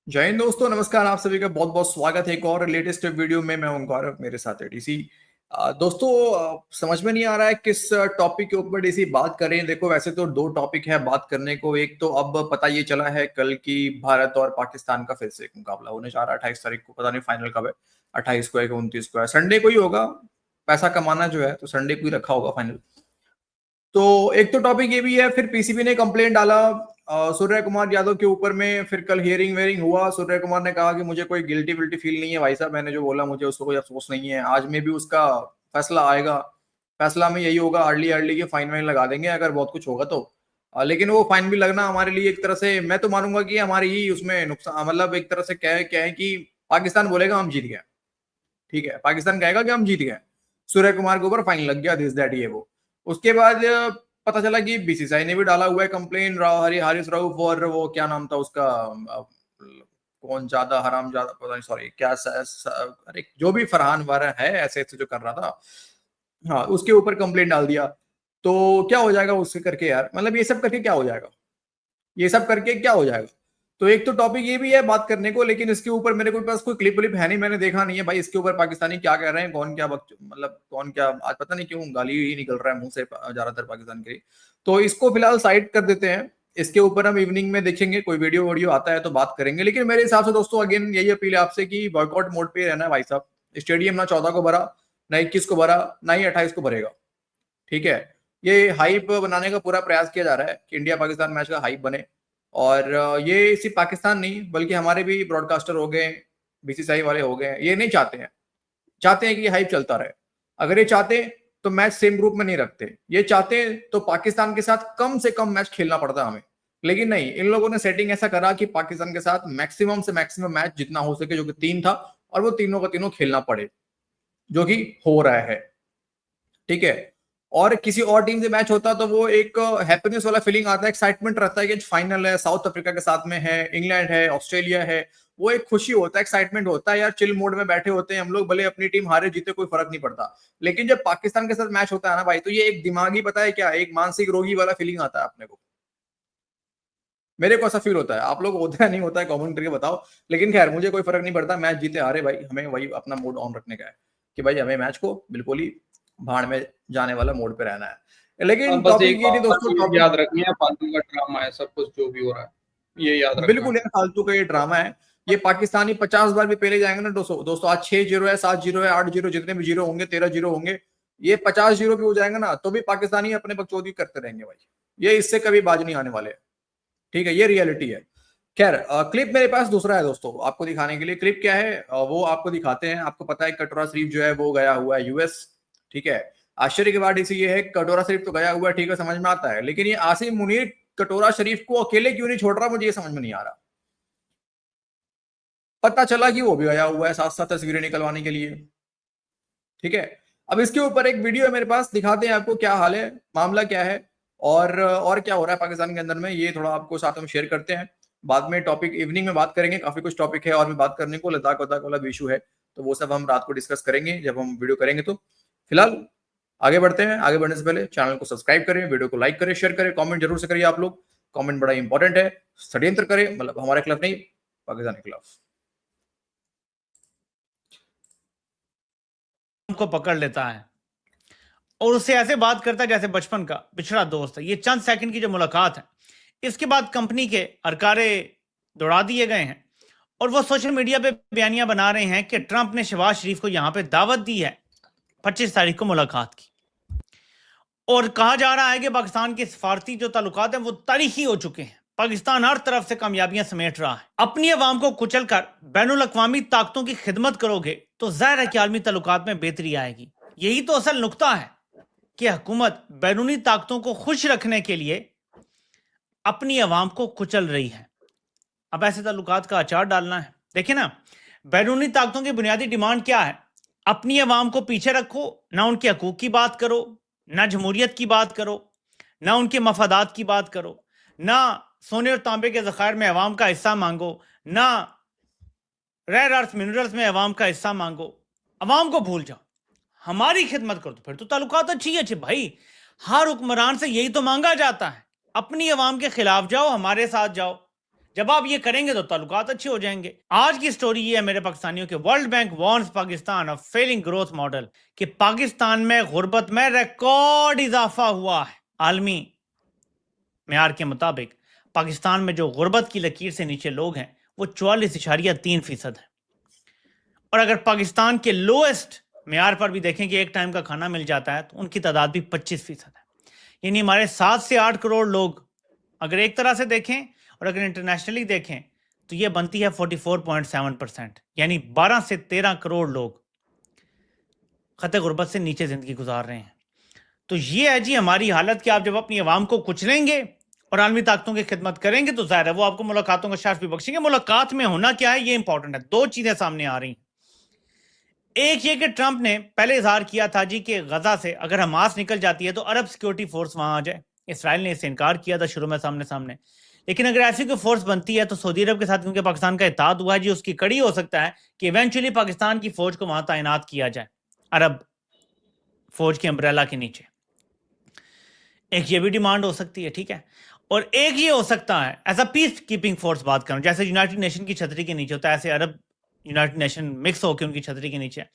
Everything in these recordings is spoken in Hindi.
जय हिंद दोस्तों, नमस्कार। आप सभी का बहुत बहुत स्वागत है एक और लेटेस्ट वीडियो में। मैं हूं गौरव, मेरे साथ है डीसी। दोस्तों, समझ में नहीं आ रहा है किस टॉपिक के ऊपर डीसी बात करें। देखो, वैसे तो दो टॉपिक है बात करने को। एक तो अब पता ये चला है कल की भारत और पाकिस्तान का फिर से एक मुकाबला होने जा रहा है 28 तारीख को। पता नहीं फाइनल कब है, 28 को है कि 29 को है। संडे को ही होगा। पैसा कमाना जो है तो संडे को ही रखा होगा फाइनल। तो एक तो टॉपिक ये भी है, फिर पीसीबी ने कंप्लेंट डाला सूर्य कुमार यादव के ऊपर में। फिर कल हियरिंग वेयरिंग हुआ। सूर्य कुमार ने कहा कि मुझे कोई गिल्टी विल्टी फील नहीं है भाई साहब, मैंने जो बोला मुझे उसको कोई अफसोस नहीं है। आज में भी उसका फैसला आएगा। फैसला में यही होगा, अर्ली अर्ली के फाइन वाइन लगा देंगे अगर बहुत कुछ होगा तो। लेकिन वो फाइन भी लगना हमारे लिए एक तरह से, मैं तो मानूंगा कि हमारी ही उसमें नुकसान, मतलब एक तरह से क्या है कि पाकिस्तान बोलेगा हम जीत गए। ठीक है, पाकिस्तान कहेगा कि हम जीत गए, सूर्य कुमार के ऊपर फाइन लग गया, दिस दैट ये वो। उसके बाद पता चला कि बीसीसीआई ने भी डाला हुआ है कंप्लेन हारिस राउफ और वो क्या नाम था उसका, कौन ज्यादा हराम ज्यादा, पता नहीं, सॉरी क्या अरे जो भी फरहान वारा है ऐसे ऐसे जो कर रहा था, हाँ, उसके ऊपर कंप्लेन डाल दिया। तो क्या हो जाएगा उससे करके यार, मतलब ये सब करके क्या हो जाएगा, ये सब करके क्या हो जाएगा। तो एक तो टॉपिक ये भी है बात करने को, लेकिन इसके ऊपर मेरे को पास कोई क्लिप व्लिप है नहीं, मैंने देखा नहीं है भाई इसके ऊपर पाकिस्तानी क्या कह रहे हैं, कौन क्या मतलब कौन क्या, आज पता नहीं क्यों गाली ही निकल रहा है मुंह से ज्यादातर पाकिस्तान के। तो इसको फिलहाल साइड कर देते हैं। इसके ऊपर हम इवनिंग में देखेंगे, कोई वीडियो वीडियो आता है तो बात करेंगे। लेकिन मेरे हिसाब से दोस्तों अगेन यही अपील है आपसे कि बॉयकॉट मोड पे रहना है भाई साहब। स्टेडियम ना 14 को भरा, ना 21 को भरा, ना ही 28 को भरेगा। ठीक है, ये हाइप बनाने का पूरा प्रयास किया जा रहा है कि इंडिया पाकिस्तान मैच का हाइप बने। और ये सिर्फ पाकिस्तान नहीं बल्कि हमारे भी ब्रॉडकास्टर हो गए, बीसीसीआई वाले हो गए, ये नहीं चाहते हैं। चाहते हैं कि ये हाइप चलता रहे। अगर ये चाहते तो मैच सेम ग्रुप में नहीं रखते। ये चाहते तो पाकिस्तान के साथ कम से कम मैच खेलना पड़ता हमें। लेकिन नहीं, इन लोगों ने सेटिंग ऐसा करा कि पाकिस्तान के साथ मैक्सिमम से मैक्सिमम मैच जितना हो सके, जो कि 3 था, और वो तीनों का तीनों खेलना पड़े, जो कि हो रहा है। ठीक है, और किसी और टीम से मैच होता तो वो एक हैप्पीनेस वाला फीलिंग आता है, एक्साइटमेंट रहता है कि फाइनल है, साउथ अफ्रीका के साथ में है, इंग्लैंड है, ऑस्ट्रेलिया है। वो एक खुशी होता है, एक्साइटमेंट होता है यार, चिल मोड में बैठे होते हैं हम लोग, भले अपनी टीम हारे जीते कोई फर्क नहीं पड़ता। लेकिन जब पाकिस्तान के साथ मैच होता है ना भाई, तो ये एक दिमागी, पता है क्या, एक मानसिक रोगी वाला फीलिंग आता है अपने को। मेरे को ऐसा फील होता है, आप लोग होता है नहीं होता है कमेंट करके बताओ। लेकिन खैर मुझे कोई फर्क नहीं पड़ता, मैच जीते हारे भाई, हमें वही अपना मूड ऑन रखने का है कि भाई हमें मैच को बिल्कुल ही भाड़ में जाने वाला मोड पे रहना है। लेकिन बस टॉपिक एक ये नहीं बात दोस्तों, टॉपिक याद रखनी है, फालतू का ड्रामा है सब कुछ जो भी हो रहा है, ये याद रखना बिल्कुल है। यार फालतू का ये ड्रामा है। ये पाकिस्तानी 50 बार भी पहले जाएंगे ना दोस्तों दोस्तों, आज 6-0 है, 7-0 है, 8-0, जितने भी जीरो होंगे, 13-0 होंगे, ये 50-0 भी हो जाएंगे ना तो भी पाकिस्तानी अपने बकचोदी करते रहेंगे भाई। ये इससे कभी बाज नहीं आने वाले। ठीक है, ये रियलिटी है। खैर, क्लिप मेरे पास दूसरा है दोस्तों आपको दिखाने के लिए। क्लिप क्या है, वो आपको दिखाते हैं। आपको पता है कटोरा शरीफ जो है वो गया हुआ है यूएस। ठीक है, आश्चर्य की बात इसी ये है, कटोरा शरीफ तो गया हुआ है, ठीक है, समझ में आता है, लेकिन ये आसिम मुनीर कटोरा शरीफ को अकेले क्यों नहीं छोड़ रहा, मुझे ये समझ में नहीं आ रहा। पता चला कि वो भी गया हुआ है साथ साथ तस्वीरें निकलवाने के लिए। ठीक है, अब इसके ऊपर एक वीडियो है मेरे पास, दिखाते हैं आपको क्या हाल है, मामला क्या है, और क्या हो रहा है पाकिस्तान के अंदर में, ये थोड़ा आपको साथ में शेयर करते हैं। बाद में टॉपिक इवनिंग में बात करेंगे, काफी कुछ टॉपिक है और भी बात करने को, लद्दाख वद्दाख वाला भी इशू है, तो वो सब हम रात को डिस्कस करेंगे जब हम वीडियो करेंगे। तो फिलहाल आगे बढ़ते हैं। आगे बढ़ने से पहले चैनल को सब्सक्राइब करें, वीडियो को लाइक करें, शेयर करें, कमेंट जरूर से करिए आप लोग। कमेंट बड़ा इंपॉर्टेंट है। षड्यंत्र करें, मतलब हमारे खिलाफ नहीं, पाकिस्तान के खिलाफ। को पकड़ लेता है और उससे ऐसे बात करता है जैसे बचपन का पिछड़ा दोस्त है। ये चंद सेकंड की जो मुलाकात है, इसके बाद कंपनी के अरकारे दौड़ा दिए गए हैं और वो सोशल मीडिया पे बयानियां बना रहे हैं कि ट्रंप ने शहबाज शरीफ को यहां पे दावत दी है 25 तारीख को मुलाकात की। और कहा जा रहा है कि पाकिस्तान के सफारती जो ताल्लुकात हैं वो तारीखी हो चुके हैं। पाकिस्तान हर तरफ से कामयाबियां समेट रहा है। अपनी अवाम को कुचल कर बैनुल अक़वामी ताकतों की खिदमत करोगे तो ज़ाहिर है कि आलमी ताल्लुकात में बेहतरी आएगी। यही तो असल नुक्ता है कि हुकूमत बैरूनी ताकतों को खुश रखने के लिए अपनी अवाम को कुचल रही है। अब ऐसे ताल्लुकात का अचार डालना है। देखिए ना, बैरूनी ताकतों की बुनियादी डिमांड क्या है? अपनी अवाम को पीछे रखो, ना उनके हकूक की बात करो, ना जमहूरियत की बात करो, ना उनके मफादात की बात करो, ना सोने और तांबे के ज़खायर में अवाम का हिस्सा मांगो, ना रेयर अर्थ मिनरल्स में अवाम का हिस्सा मांगो। अवाम को भूल जाओ, हमारी खिदमत करो, तो फिर तो ताल्लुकात अच्छी अच्छी भाई। हर हुक्मरान से यही तो मांगा जाता है, अपनी अवाम के खिलाफ जाओ, हमारे साथ जाओ। जब आप ये करेंगे तो ताल्लुकात अच्छे हो जाएंगे। आज की स्टोरी ये है मेरे पाकिस्तानियों के, world bank warns Pakistan of Fehling growth model, कि पाकिस्तान में गुर्बत में रिकॉर्ड इजाफा हुआ है। आलमी मेयार के मुताबिक पाकिस्तान में जो गुर्बत की लकीर से नीचे लोग हैं वो 44.3% है। और अगर पाकिस्तान के लोएस्ट मेयार पर भी देखें कि एक टाइम का खाना मिल जाता है तो उनकी तादाद भी 25% है। यानी हमारे 7 से 8 करोड़ लोग अगर एक तरह से देखें और अगर इंटरनेशनली देखें तो ये बनती है 44.7%, यानी 12 से 13 करोड़ लोग खतरे गुर्बत से नीचे जिंदगी गुजार रहे हैं। तो ये है जी हमारी हालत कि आप जब अपनी आवाम को कुचलेंगे और आलमी ताकतों की खिदमत करेंगे तो जाहिर है वो आपको मुलाकातों का शर्फ भी बख्शेंगे। मुलाकात में होना क्या है ये इंपॉर्टेंट है। दो चीजें सामने आ रही हैं। एक ये कि ट्रंप ने पहले इजहार किया था जी कि गजा से अगर हमास निकल जाती है तो अरब सिक्योरिटी फोर्स वहां आ जाए। इसराइल ने इससे इनकार किया था शुरू में सामने सामने, लेकिन अगर ऐसी कोई फोर्स बनती है तो सऊदी अरब के साथ क्योंकि पाकिस्तान का इत्तेहाद हुआ है जी, उसकी कड़ी हो सकता है कि इवेंचुअली पाकिस्तान की फौज को वहां तैनात किया जाए अरब फौज के अम्ब्रेला के नीचे। एक ये भी डिमांड हो सकती है, ठीक है। और एक ये हो सकता है as a peace keeping force बात करूं, जैसे यूनाइटेड नेशन की छतरी के नीचे होता है ऐसे अरब यूनाइटेड नेशन मिक्स होकर उनकी छतरी के नीचे।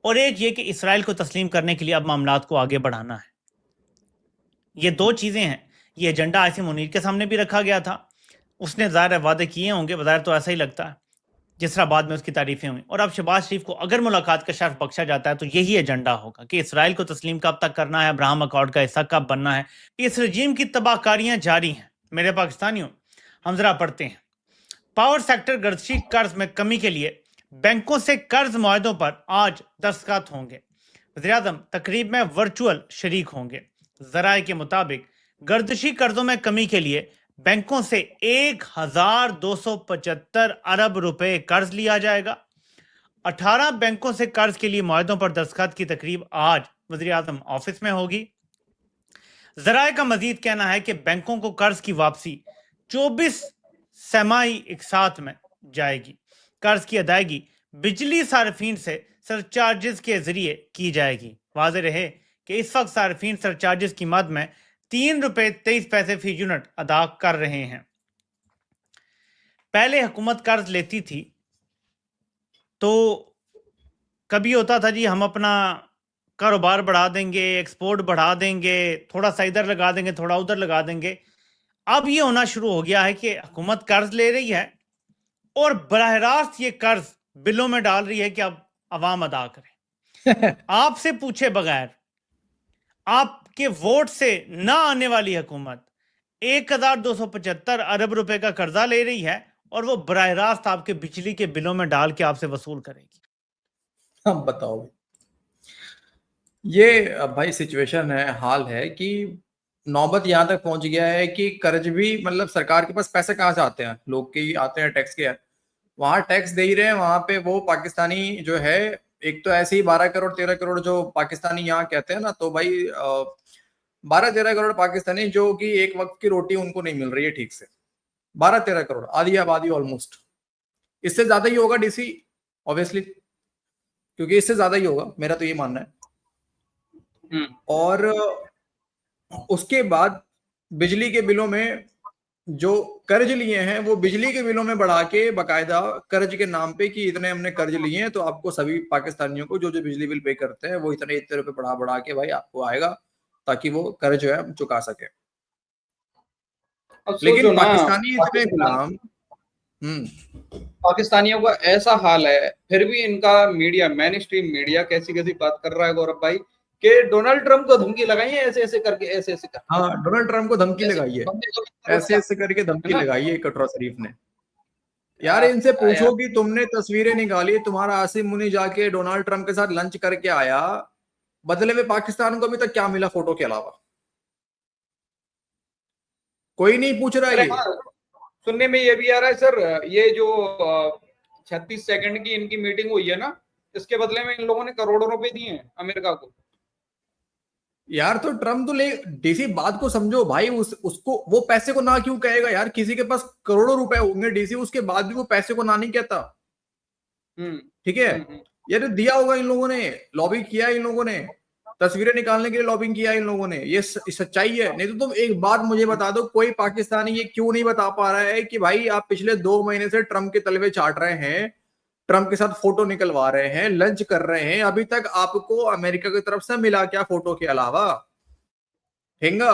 और एक ये कि इसराइल को तस्लीम करने के लिए अब मामलात को आगे बढ़ाना है। ये दो चीजें हैं। ये एजेंडा आसिम मुनीर के सामने भी रखा गया था, उसने ज़ाहिर वादे किए होंगे, बज़ाहिर तो ऐसा ही लगता है, जिस तरह बाद में उसकी तारीफें हुई। और अब शहबाज शरीफ को अगर मुलाकात का शर्फ बख्शा जाता है तो यही एजेंडा होगा कि इसराइल को तस्लीम कब तक करना है, अब्राहम अकॉर्ड का हिस्सा कब बनना है। इस रजीम की तबाहकारियां जारी हैं। मेरे पाकिस्तानियों, हम जरा पढ़ते हैं। पावर सेक्टर गर्दशी कर्ज में कमी के लिए बैंकों से कर्ज मुआहदों पर आज दस्तखत होंगे। वज़ीर-ए-आज़म तकरीब में वर्चुअल शरीक होंगे। जराए के मुताबिक गर्दशी कर्जों में कमी के लिए बैंकों से 1275 अरब रुपए कर्ज लिया जाएगा। 18 बैंकों से कर्ज के लिए मुआहदों पर दस्तखत की तकरीब आज वज़ीर-ए-आज़म ऑफिस में होगी। जराए का मजीद कहना है कि बैंकों को कर्ज की वापसी 24 सेमाई एक साथ में जाएगी। कर्ज की अदायगी बिजली सार्फिन से सरचार्जेस के जरिए की जाएगी। वाज़ेह रहे कि इस वक्त सार्फिन सरचार्जेस की मद में 3 रुपए 23 पैसे फी यूनिट अदा कर रहे हैं। पहले हुकूमत कर्ज लेती थी तो कभी होता था जी हम अपना कारोबार बढ़ा देंगे, एक्सपोर्ट बढ़ा देंगे, थोड़ा सा इधर लगा देंगे, थोड़ा उधर लगा देंगे। अब ये होना शुरू हो गया है कि हुकूमत कर्ज ले रही है और बराह रास्त ये कर्ज बिलों में डाल रही है कि अब अवाम अदा करें। आपसे पूछे बगैर, आपके वोट से ना आने वाली हुकूमत 1275 अरब रुपए का कर्जा ले रही है और वो बराह रास्त आपके बिजली के बिलों में डाल के आपसे वसूल करेगी। अब बताओ, ये भाई सिचुएशन है, हाल है कि नौबत यहां तक पहुंच गया है कि कर्ज भी, मतलब सरकार के पास पैसे कहां से आते हैं, लोग के ही आते हैं, टैक्स के। वहां टैक्स दे ही रहे हैं, वहां पे वो पाकिस्तानी जो है, एक तो ऐसे ही 12 करोड़ 13 करोड़ जो पाकिस्तानी यहाँ कहते हैं ना, तो भाई 12-13 करोड़ पाकिस्तानी जो कि एक वक्त की रोटी उनको नहीं मिल रही है ठीक से। 12-13 करोड़, आधी आबादी ऑलमोस्ट। इससे ज्यादा ही होगा डीसी ऑब्वियसली, क्योंकि इससे ज्यादा ही होगा, मेरा तो ये मानना है। और उसके बाद बिजली के बिलों में जो कर्ज लिए हैं वो बिजली के बिलों में बढ़ा के बकायदा कर्ज के नाम पे कि इतने हमने कर्ज लिए हैं तो आपको सभी पाकिस्तानियों को जो जो बिजली बिल पे करते हैं वो इतने इतने रुपए बढ़ा बढ़ा के भाई आपको आएगा ताकि वो कर्ज जो है हम चुका सके। लेकिन पाकिस्तानी इतने गुलाम, पाकिस्तानियों का ऐसा हाल है, फिर भी इनका मीडिया, मेन स्ट्रीम मीडिया कैसी कैसी बात कर रहा है गौरव भाई कि डोनाल्ड ट्रंप को धमकी लगाई है, ऐसे ऐसे करके, ऐसे ऐसे करके। हाँ, डोनाल्ड ट्रंप को धमकी लगाई है, ऐसे ऐसे करके धमकी लगाई है कटरा शरीफ ने। यार इनसे पूछो कि तुमने तस्वीरें निकाली, तुम्हारा आसिम मुनी जाके डोनाल्ड ट्रंप के साथ लंच करके आया, बदले में पाकिस्तान को अभी तक क्या मिला फोटो के अलावा? कोई नहीं पूछ रहा है। सुनने में ये भी आ रहा है सर, ये जो 36 सेकंड की इनकी मीटिंग हुई है ना, इसके बदले में इन लोगों ने करोड़ों रुपए दिए हैं अमेरिका को। यार तो ट्रम्प तो ले, डीसी बात को समझो भाई, उसको वो पैसे को ना क्यों कहेगा यार? किसी के पास करोड़ों रुपए होंगे डीसी, उसके बाद भी वो पैसे को ना नहीं कहता। ठीक है, यार दिया होगा इन लोगों ने, लॉबी किया इन लोगों ने, तस्वीरें निकालने के लिए लॉबिंग किया इन लोगों ने। ये सच्चाई है। नहीं तो तुम एक बात मुझे बता दो, कोई पाकिस्तानी ये क्यों नहीं बता पा रहा है कि भाई आप पिछले 2 महीने से ट्रम्प के तलवे चाट रहे हैं, ट्रम्प के साथ फोटो निकलवा रहे हैं, लंच कर रहे हैं, अभी तक आपको अमेरिका की तरफ से मिला क्या फोटो के अलावा? हेंगा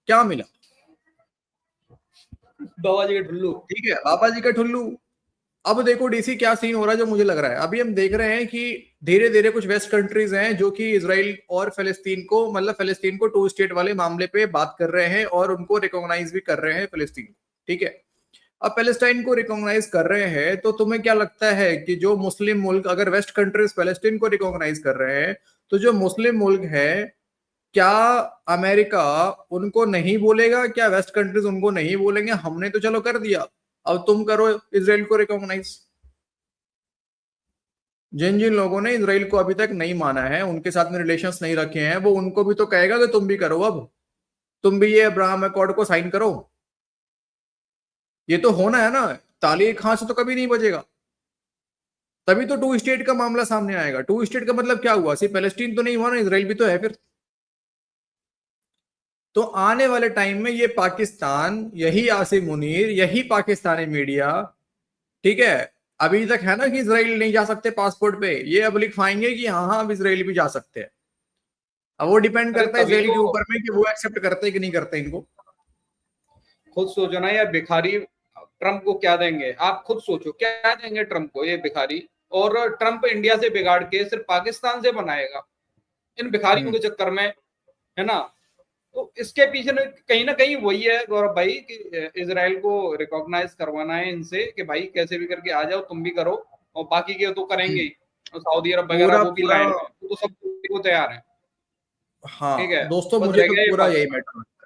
क्या मिला? बाबा जी के ठुल्लू। ठीक है, बाबा जी का ठुल्लू। अब देखो डीसी क्या सीन हो रहा है जो मुझे लग रहा है। अभी हम देख रहे हैं कि धीरे धीरे कुछ वेस्ट कंट्रीज हैं जो कि इजराइल और फिलिस्तीन को, मतलब फिलिस्तीन को 2 स्टेट वाले मामले पे बात कर रहे हैं और उनको रिकॉग्नाइज भी कर रहे हैं फिलिस्तीन। ठीक है, अब पैलेस्टाइन को रिकॉग्नाइज कर रहे हैं तो तुम्हें क्या लगता है कि जो मुस्लिम मुल्क, अगर वेस्ट कंट्रीज पैलेस्टीन को रिकॉग्नाइज कर रहे हैं तो जो मुस्लिम मुल्क है, क्या अमेरिका उनको नहीं बोलेगा? क्या वेस्ट कंट्रीज उनको नहीं बोलेंगे? हमने तो चलो कर दिया, अब तुम करो इजराइल को रिकॉग्नाइज। जिन जिन लोगों ने इजराइल को अभी तक नहीं माना है, उनके साथ में रिलेशंस नहीं रखे हैं, वो उनको भी तो कहेगा कि तुम भी करो, अब तुम भी ये अब्राहम अकॉर्ड को साइन करो। ये तो होना है ना, ताली खां से तो कभी नहीं बजेगा। तभी तो 2 स्टेट का मामला सामने आएगा। 2 स्टेट का मतलब क्या हुआ? सिर्फ पैलेस्टीन तो नहीं हुआ ना, इजराइल भी तो है फिर। तो आने वाले टाइम में ये पाकिस्तान, यही आसिम मुनीर, यही पाकिस्तानी मीडिया, ठीक है, अभी तक है ना कि इजराइल नहीं जा सकते पासपोर्ट पे, ये अब लिखवाएंगे कि हाँ हाँ अब इजराइल भी जा सकते हैं। अब वो डिपेंड करता है तभी इजराइल के तो ऊपर में कि वो एक्सेप्ट करते हैं कि नहीं करते इनको। खुद सोचो ना, यार भिखारी ट्रम्प को क्या देंगे? आप खुद सोचो क्या देंगे ट्रम्प को ये भिखारी। और ट्रम्प इंडिया से बिगाड़ के सिर्फ पाकिस्तान से बनाएगा इन भिखारियों के चक्कर में, है ना? तो इसके पीछे ना कहीं वही है गौरव भाई कि इजराइल को रिकॉग्नाइज करवाना है इनसे कि भाई कैसे भी करके आ जाओ, तुम भी करो, और बाकी के तो करेंगे ही। और सऊदी अरब वगैरह पूरा वो भी पूरा लाइन में, तो सब को तैयार है। ठीक हाँ है, दोस्तों, बस मुझे रह तो गया ये पूरा यही पाकिस्तान। मैटर लगता है।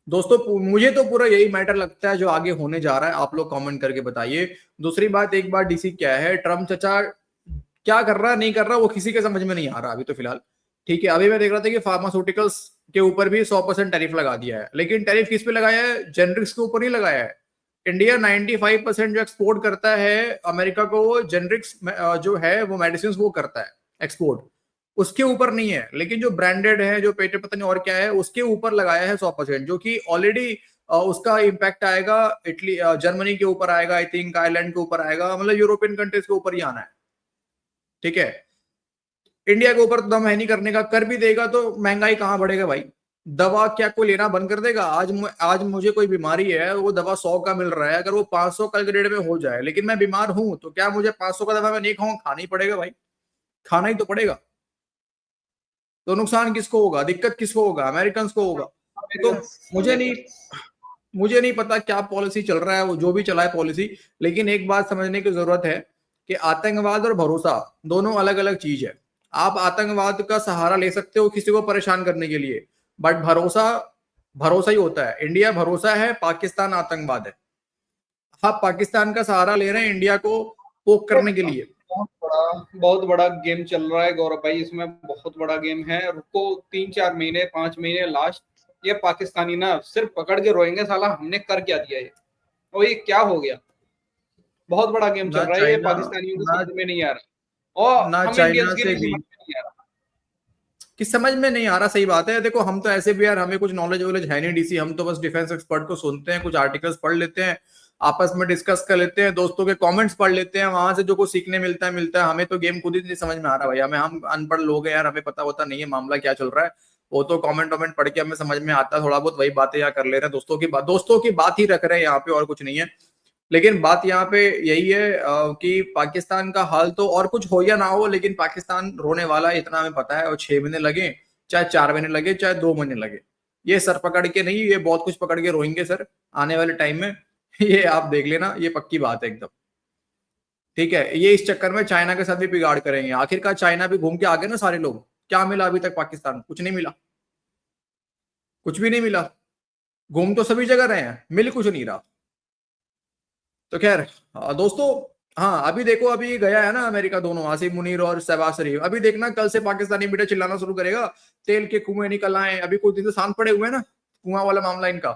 दोस्तों मुझे तो पूरा यही मैटर लगता है जो आगे होने जा रहा है। आप लोग कमेंट करके बताइए। दूसरी बात, एक बार डीसी क्या है, ट्रम्प चचा क्या कर रहा है नहीं कर रहा वो किसी के समझ में नहीं आ रहा अभी तो फिलहाल। ठीक है, अभी मैं देख रहा था कि फार्मास्यूटिकल्स के ऊपर भी 100% टैरिफ लगा दिया है, लेकिन टैरिफ किस पे लगाया है? जेनरिक्स के ऊपर नहीं लगाया है। इंडिया 95% जो एक्सपोर्ट करता है अमेरिका को, वो जेनरिक्स जो है वो मेडिसिन वो करता है एक्सपोर्ट, उसके ऊपर नहीं है। लेकिन जो ब्रांडेड है, जो पेटेंट पता नहीं और क्या है, उसके ऊपर लगाया है 100%, जो कि ऑलरेडी उसका इम्पैक्ट आएगा इटली, जर्मनी के ऊपर आएगा, आई थिंक आयरलैंड के ऊपर आएगा, मतलब यूरोपियन कंट्रीज के ऊपर ही आना है। ठीक है, इंडिया के ऊपर तो दम है नहीं करने का, कर भी देगा तो महंगाई कहां बढ़ेगा भाई? दवा क्या कोई लेना बंद कर देगा? आज मुझे कोई बीमारी है, वो दवा 100 का मिल रहा है, अगर वो 500 कल के डेट में हो जाए, लेकिन मैं बीमार हूं, तो क्या मुझे 500 का दवा मैं नहीं खाऊंगा? खाना ही पड़ेगा भाई, खाना ही तो पड़ेगा। तो नुकसान किसको होगा? दिक्कत किसको होगा? अमेरिकन को होगा। तो मुझे नहीं पता क्या पॉलिसी चल रहा है, वो जो भी चला है पॉलिसी, लेकिन एक बात समझने की जरूरत है कि आतंकवाद और भरोसा दोनों अलग अलग चीज है। आप आतंकवाद का सहारा ले सकते हो किसी को परेशान करने के लिए, बट भरोसा भरोसा ही होता है। इंडिया भरोसा है, पाकिस्तान आतंकवाद है। आप पाकिस्तान का सहारा ले रहे हैं इंडिया को पोक करने के लिए। बहुत बड़ा गेम चल रहा है गौरव भाई, इसमें बहुत बड़ा गेम है। रुको 3-4 महीने 5 महीने लास्ट, ये पाकिस्तानी ना सिर्फ पकड़ के रोएंगे साला हमने कर क्या दिया ये, और ये क्या हो गया। बहुत बड़ा गेम चल ना रहा है, ये चाइना, पाकिस्तानियों को ना समझ में नहीं आ रहा, और ना हम चाइना इंडियंस की से नहीं भी समझ में नहीं आ रहा। कि समझ में नहीं आ रहा। सही बात है। देखो हम तो ऐसे भी यार, हमें कुछ नॉलेज वॉलेज है नहीं डीसी, हम तो बस डिफेंस एक्सपर्ट को सुनते हैं, कुछ आर्टिकल्स पढ़ लेते हैं, आपस में डिस्कस कर लेते हैं, दोस्तों के कमेंट्स पढ़ लेते हैं, वहां से जो कुछ सीखने मिलता है। हमें तो गेम खुद ही नहीं समझ में आ रहा भाई, हमें, हम अनपढ़ लोग हैं यार, हमें पता होता नहीं है मामला क्या चल रहा है। वो तो कमेंट वमेंट पढ़ के हमें समझ में आता है थोड़ा बहुत, वही बातें यहाँ कर ले रहे हैं, दोस्तों की बात ही रख रहे हैं यहाँ पे, और कुछ नहीं है। लेकिन बात यहाँ पे यही है कि पाकिस्तान का हाल तो, और कुछ हो या ना हो, लेकिन पाकिस्तान रोने वाला है इतना हमें पता है। और 6 महीने लगे, चाहे 4 महीने लगे, चाहे 2 महीने लगे, ये सर पकड़ के नहीं, ये बहुत कुछ पकड़ के रोएंगे सर आने वाले टाइम में। ये आप देख लेना, ये पक्की बात है एकदम। ठीक है, ये इस चक्कर में चाइना के साथ भी बिगाड़ करेंगे। आखिरकार चाइना भी घूम के आ गए ना सारे लोग। क्या मिला अभी तक पाकिस्तान? कुछ नहीं मिला, कुछ भी नहीं मिला। घूम तो सभी जगह रहे हैं, मिल कुछ नहीं रहा। तो खैर दोस्तों, हाँ अभी देखो, अभी गया है ना अमेरिका दोनों, आसिम मुनीर और शहबाज शरीफ। अभी देखना कल से पाकिस्तानी मीडिया चिल्लाना शुरू करेगा तेल के कुएं निकल आए। अभी कुछ दिन से शांत पड़े हुए हैं ना, कुआं वाला मामला इनका।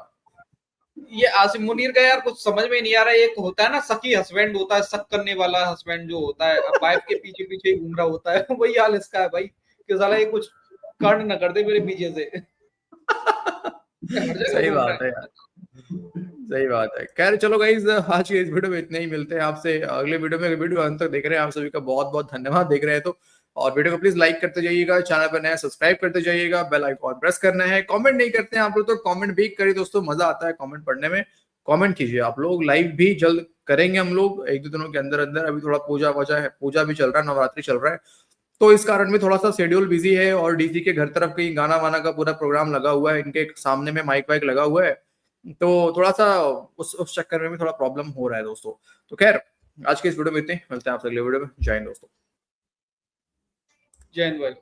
ये आसिम मुनीर का यार कुछ समझ में नहीं आ रहा है। एक होता है ना सकी हस्बैंड, होता है शक करने वाला हस्बैंड जो होता है, वाइफ के पीछे पीछे घूम रहा होता है, वही हाल इसका है भाई कि साला ये कुछ कांड न कर दे मेरे पीछे से। हर जगह सही घूम रहा बात है यार, सही बात है। खैर चलो गाइस, आज के इस वीडियो में इतने ही, मिलते हैं आपसे अगले वीडियो में। वीडियो अंत तक देख रहे हैं आप सभी का बहुत बहुत धन्यवाद, देख रहे हैं तो। और वीडियो को प्लीज लाइक करते जाइएगा, चैनल पर नया सब्सक्राइब करते जाइएगा, बेल आइकॉन प्रेस करना है। कमेंट नहीं करते हैं आप लोग तो कमेंट भी करिए दोस्तों, मजा आता है कमेंट पढ़ने में। कमेंट कीजिए आप लोग। लाइव भी जल्द करेंगे हम लोग, एक दो दिनों के अंदर अंदर। अभी थोड़ा पूजा वजह है, पूजा भी चल रहा है, नवरात्रि चल रहा है, तो इस कारण में थोड़ा सा शेड्यूल बिजी है। और डीसी के घर तरफ कहीं गाना वाना का पूरा प्रोग्राम लगा हुआ है, इनके सामने में माइक वाइक लगा हुआ है, तो थोड़ा सा उस चक्कर में भी थोड़ा प्रॉब्लम हो रहा है दोस्तों। तो खैर आज के इस वीडियो में इतने, मिलते हैं आपसे अगले वीडियो में। जय हिंद दोस्तों। जय हिंद भाई।